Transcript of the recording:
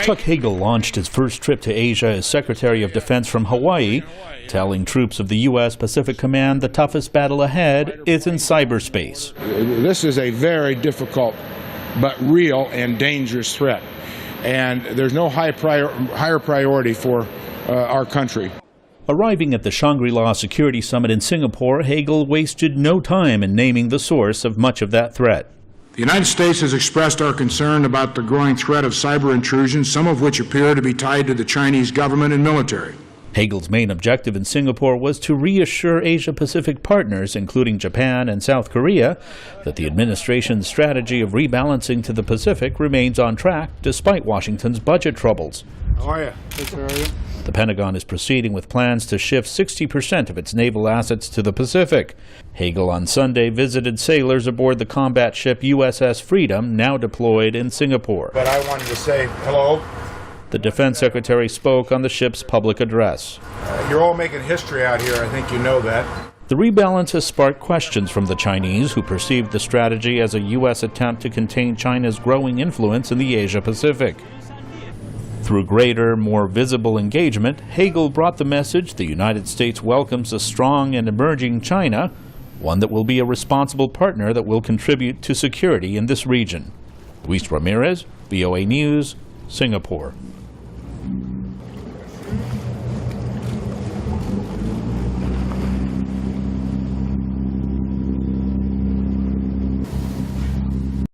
Chuck Hagel launched his first trip to Asia as Secretary of Defense from Hawaii, telling troops of the U.S. Pacific Command the toughest battle ahead is in cyberspace. This is a very difficult but real and dangerous threat, and there's no higher priority for our country. Arriving at the Shangri-La Security Summit in Singapore, Hagel wasted no time in naming the source of much of that threat. The United States has expressed our concern about the growing threat of cyber intrusions, some of which appear to be tied to the Chinese government and military. Hagel's main objective in Singapore was to reassure Asia-Pacific partners, including Japan and South Korea, that the administration's strategy of rebalancing to the Pacific remains on track despite Washington's budget troubles. How are you? How are you? The Pentagon is proceeding with plans to shift 60% of its naval assets to the Pacific. Hagel on Sunday visited sailors aboard the combat ship USS Freedom, now deployed in Singapore. But I wanted to say hello. The Defense Secretary spoke on the ship's public address. You're all making history out here. I think you know that. The rebalance has sparked questions from the Chinese, who perceived the strategy as a U.S. attempt to contain China's growing influence in the Asia-Pacific. Through greater, more visible engagement, Hagel brought the message the United States welcomes a strong and emerging China, one that will be a responsible partner that will contribute to security in this region. Ramirez, VOA News, Singapore.